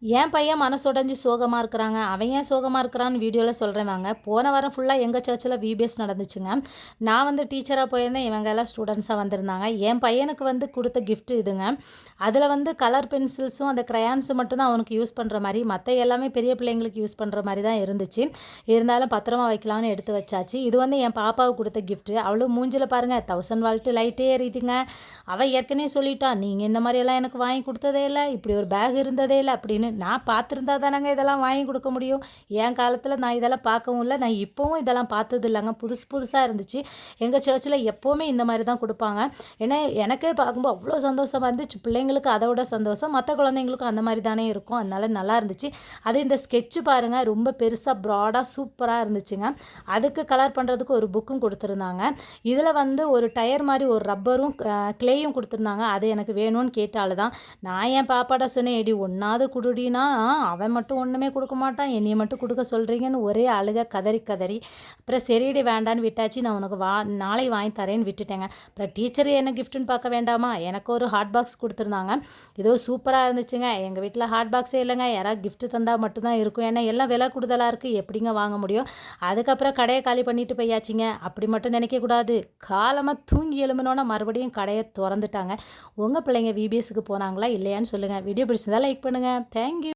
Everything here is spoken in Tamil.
என் பையன் மனசுடைஞ்சு சோகமா இருக்கிறாங்க. அவன் ஏன் சோகமா இருக்கிறான்னு வீடியோல சொல்றேன் வாங்க. போன வாரம் ஃபுல்லா எங்க சர்ச்சில விபிஎஸ் நடந்துச்சுங்க. நான் வந்து டீச்சரா போயிருந்தேன். இவங்க எல்லாம் ஸ்டூடண்ட்ஸா வந்திருந்தாங்க. என் பையனுக்கு வந்து குடுத்த கிஃப்ட் இதுங்க. அதில வந்து கலர் பென்சில்ஸும், அந்த கிரையான்ஸும் மட்டும் தான் அவனுக்கு யூஸ் பண்ற மாரி, மத்த எல்லாமே பெரிய பிள்ளைங்களுக்கு யூஸ் பண்ற மாரி தான் இருந்துச்சு. இருந்தாலும் பத்திரமா வைக்கலான்னு எடுத்து வச்சாச்சு. இது வந்து என் பாப்பாவுக்கு குடுத்த கிஃப்ட். அவளும் மூஞ்சில பாருங்க 1000 வால்ட் லைட்டே எரியுதுங்க. அவ ஏற்கனவே சொல்லிட்டா, "நீங்க இந்த மாரியெல்லாம் எனக்கு வாங்கி குடுத்ததே இல்ல. இப்படி ஒரு பேக் இருந்ததே இல்ல" அப்படின்னு. நான் பார்த்துருந்தா தானங்க இதெல்லாம் வாங்கி கொடுக்க முடியும். என் காலத்தில் நான் இதெல்லாம் பார்க்கவும் இல்லை. நான் இப்போவும் இதெல்லாம் பார்த்தது இல்லைங்க. புதுசு புதுசாக இருந்துச்சு. எங்கள் சர்ச்சில் எப்போவுமே இந்த மாதிரி தான் கொடுப்பாங்க. ஏன்னா எனக்கே பார்க்கும்போது அவ்வளோ சந்தோஷமாக இருந்துச்சு. பிள்ளைங்களுக்கு அதை விட சந்தோஷம். மற்ற குழந்தைங்களுக்கும் அந்த மாதிரி தானே இருக்கும். அதனால நல்லா இருந்துச்சு. அது இந்த ஸ்கெட்சு பாருங்கள், ரொம்ப பெருசாக ப்ராடாக சூப்பராக இருந்துச்சுங்க. அதுக்கு கலர் பண்ணுறதுக்கு ஒரு புக்கும் கொடுத்துருந்தாங்க. இதில் வந்து ஒரு டயர் மாதிரி ஒரு ரப்பரும் கிளேயும் கொடுத்துருந்தாங்க. அது எனக்கு வேணும்னு கேட்டால் தான் நான் என் பாப்பாட்ட சொன்னேன், "எடி ஒன்றாவது குடுடினா அவன் மட்டும் ஒன்றுமே கொடுக்க மாட்டான், என்னைய மட்டும் கொடுக்க சொல்கிறீங்கன்னு" ஒரே அழுக கதறி கதறி. அப்புறம் சரிடி வேண்டான்னு விட்டாச்சு. நான் உனக்கு நாளை வாங்கி தரேன்னு விட்டுட்டேங்க. அப்புறம் டீச்சர் என்ன கிஃப்ட்டுன்னு பார்க்க வேண்டாமா, எனக்கு ஒரு ஹாட் பாக்ஸ் கொடுத்துருந்தாங்க. ஏதோ சூப்பராக இருந்துச்சுங்க. எங்கள் வீட்டில் ஹாட் பாக்ஸே இல்லைங்க. யாராவது கிஃப்ட் தந்தால் மட்டும்தான் இருக்கும். ஏன்னா எல்லாம் விலை கூடுதலாக இருக்குது, எப்படிங்க வாங்க முடியும். அதுக்கப்புறம் கடையை காலி பண்ணிட்டு போயாச்சுங்க. அப்படி மட்டும் நினைக்கக்கூடாது. காலமாக தூங்கி எழும்பினோன்னா மறுபடியும் கடையை திறந்துட்டாங்க. உங்கள் பிள்ளைங்க விபிஎஸ்க்கு போனாங்களா இல்லையான்னு சொல்லுங்கள். வீடியோ பிடிச்சதா லைக் பண்ணுங்கள். தேங்க்யூ.